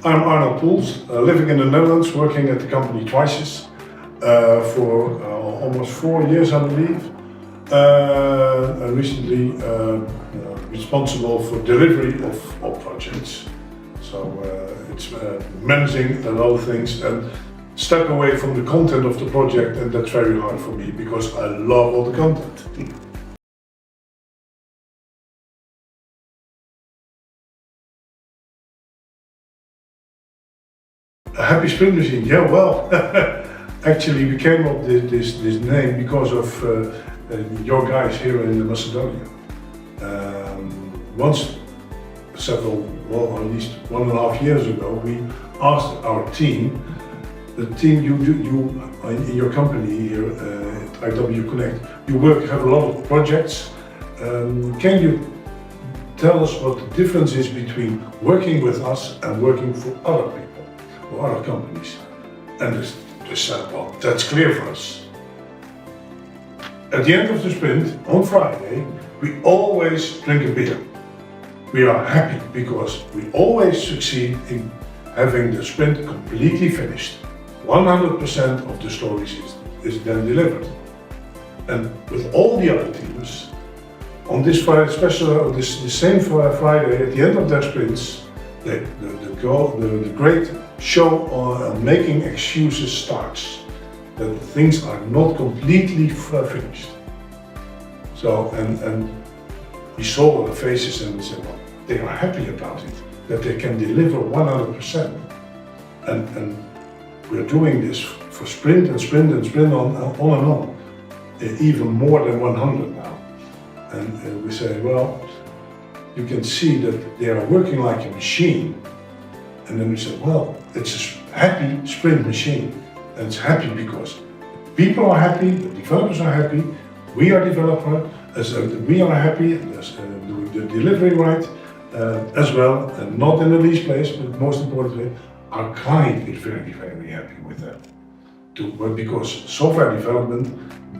I'm Arnold Pouls, living in the Netherlands, working at the company Twycis for almost 4 years, I believe. And recently responsible for delivery of projects. So it's managing a lot of things and step away from the content of the project, and that's very hard for me because I love all the content. A happy sprint machine, yeah, well, actually we came up with this name because of your guys here in Macedonia. Once, at least 1.5 years ago, we asked our team, the team you in your company here at IWConnect, you have a lot of projects. Can you tell us what the difference is between working with us and working for other people or other companies? And they said, well, that's clear for us. At the end of the sprint, on Friday, we always drink a beer. We are happy because we always succeed in having the sprint completely finished. 100% of the stories is then delivered. And with all the other teams, on this Friday, especially the same Friday, at the end of their sprints, the great show on making excuses starts. That things are not completely finished. So, and we saw the faces and we said, well, they are happy about it, that they can deliver 100%. And we're doing this for sprint and sprint and sprint on and on, even more than 100 now. And we say, well, you can see that they are working like a machine. And then we said, well, it's a happy sprint machine. And it's happy because people are happy, the developers are happy, we are developers, we are happy, doing the delivery right as well, and not in the least place, but most importantly, our client is very, very happy with that. Because software development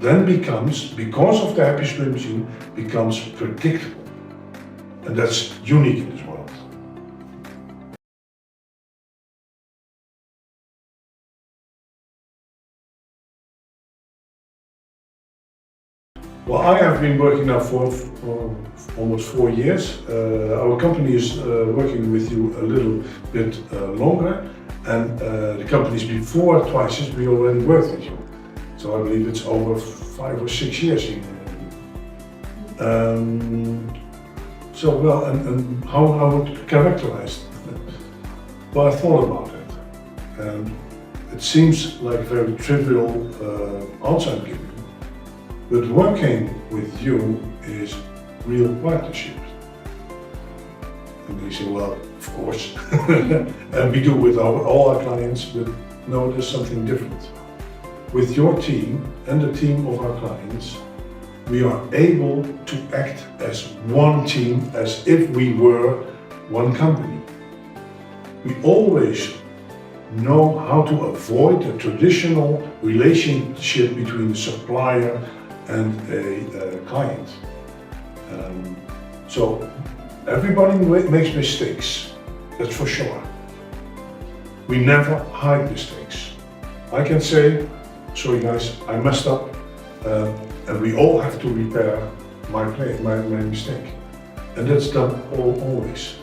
then becomes, because of the happy sprint machine, becomes predictable. And that's unique in this world. Well, I have been working now for almost 4 years. Our company is working with you a little bit longer, and the companies before Twycis, we already worked with you. So I believe it's over 5 or 6 years. So well, and how I would characterize it? Well, I thought about it, and it seems like a very trivial answer I'm giving. But working with you is real partnership. And they say, well, of course. And we do with all our clients, but no, there's something different. With your team and the team of our clients, we are able to act as one team, as if we were one company. We always know how to avoid the traditional relationship between the supplier and a client. So everybody makes mistakes, that's for sure. We never hide mistakes. I can say, sorry guys, I messed up, and we all have to repair my mistake. And that's done always.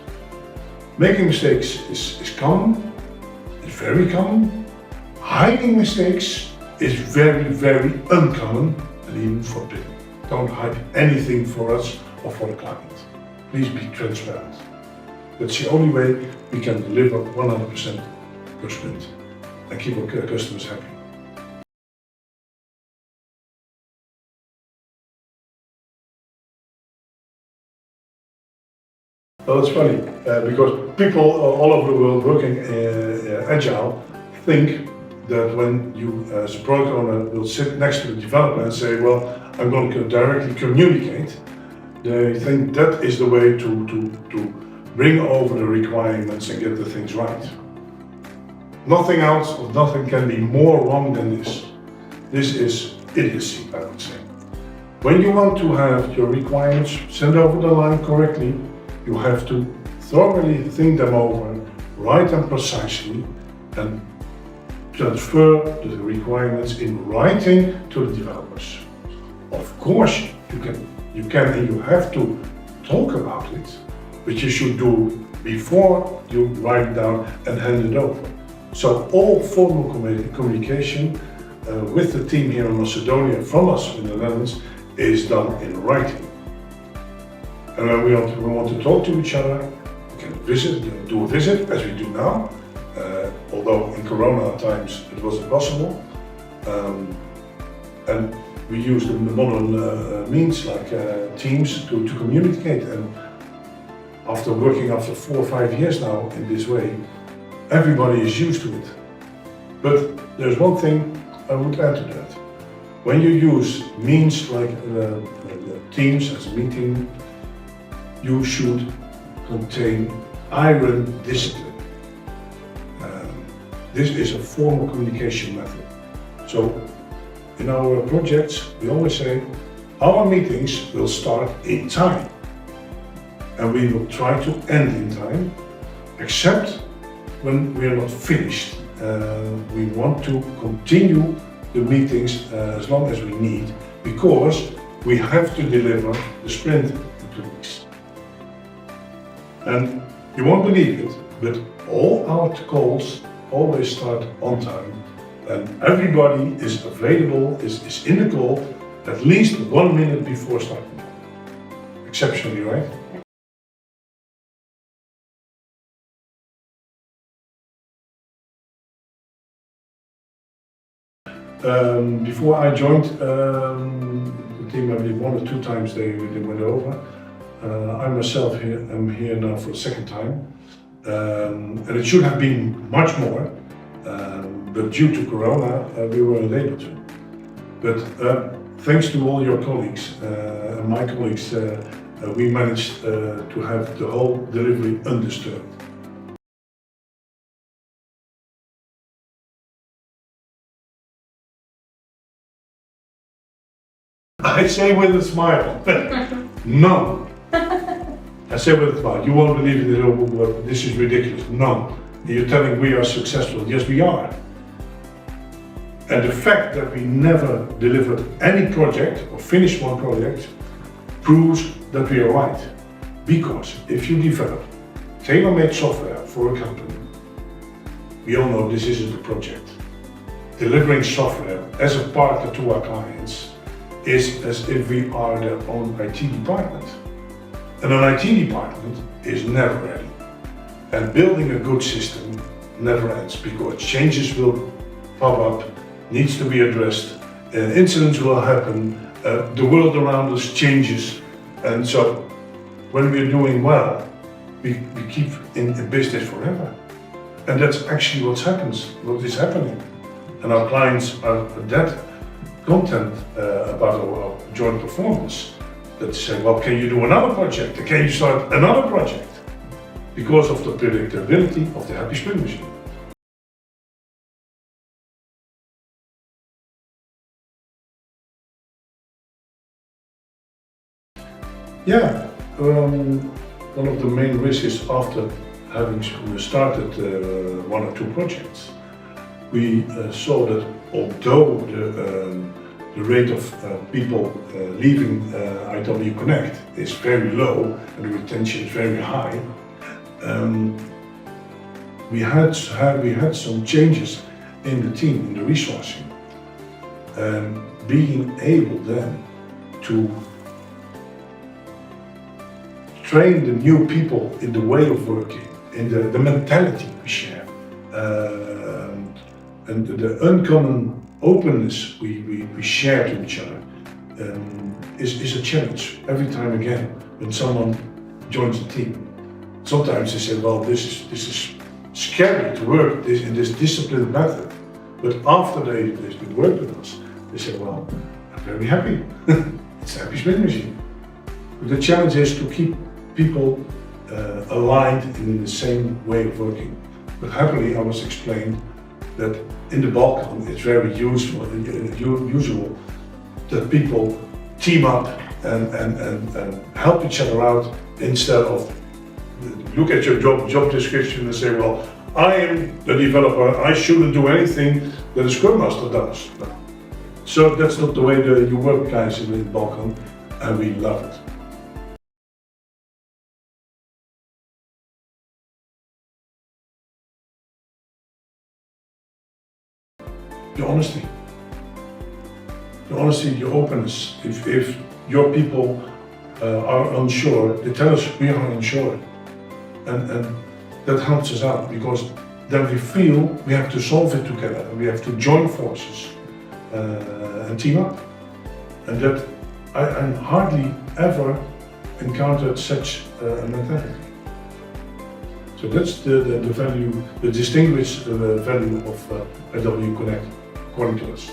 Making mistakes is common, it's very common. Hiding mistakes is very, very uncommon. And even forbidden. Don't hide anything for us or for the client. Please be transparent. That's the only way we can deliver 100% per sprint and keep our customers happy. Well, it's funny because people all over the world working Agile think that when you, as a product owner, will sit next to the developer and say, well, I'm going to directly communicate, they think that is the way to bring over the requirements and get the things right. Nothing else or nothing can be more wrong than this. This is idiocy, I would say. When you want to have your requirements sent over the line correctly, you have to thoroughly think them over write them precisely and transfer the requirements in writing to the developers. Of course, you can and you have to talk about it, but you should do before you write it down and hand it over. So all formal communication with the team here in Macedonia from us in the Netherlands is done in writing. And when we want to talk to each other, we can do a visit as we do now. Although in Corona times it wasn't possible. And we use the modern means like Teams to communicate. And after working 4 or 5 years now in this way, everybody is used to it. But there's one thing I would add to that. When you use means like Teams as a meeting, you should contain iron discipline. This is a formal communication method. So in our projects, we always say, our meetings will start in time. And we will try to end in time, except when we are not finished. We want to continue the meetings as long as we need, because we have to deliver the sprint in 2 weeks. And you won't believe it, but all our calls always start on time, and everybody is available, is in the call at least 1 minute before starting. Exceptionally, right? Before I joined the team, I believe 1 or 2 times they went over. I myself am here now for the 2nd time. And it should have been much more, but due to Corona, we weren't able to. But thanks to all your colleagues and my colleagues, we managed to have the whole delivery undisturbed. I say with a smile, no. I say with a smile, you won't believe it, this is ridiculous. No, you're telling we are successful. Yes, we are. And the fact that we never delivered any project or finished one project proves that we are right. Because if you develop tailor-made software for a company, we all know this isn't a project. Delivering software as a partner to our clients is as if we are their own IT department. And an IT department is never ready. And building a good system never ends, because changes will pop up, needs to be addressed, incidents will happen, the world around us changes. And so when we're doing well, we keep in business forever. And that's actually what is happening. And our clients are that content about our joint performance that say, well, can you do another project? Can you start another project? Because of the predictability of the happy sprint machine. Yeah, one of the main risks is after having started 1 or 2 projects, we saw that although the rate of people leaving IWConnect is very low and the retention is very high, we had some changes in the team, in the resourcing, and being able then to train the new people in the way of working, in the mentality we share, and the uncommon openness we share to each other is a challenge every time again when someone joins the team. Sometimes they say, well, this is scary to work in this disciplined method. But after they've worked with us, they say, well, I'm very happy. It's a happy sprint machine. But the challenge is to keep people aligned in the same way of working. But happily, I was explained that in the Balkan, it's very usual that people team up and help each other out instead of look at your job description and say, well, I am the developer, I shouldn't do anything that a Scrum Master does. No. So that's not the way you work, guys, in Balkan, and we love it. The honesty, the openness. If your people are unsure, they tell us we are unsure, and that helps us out, because then we feel we have to solve it together, and we have to join forces and team up. And that I hardly ever encountered such a mentality. So that's the value, the distinguished value of IWConnect, according to us.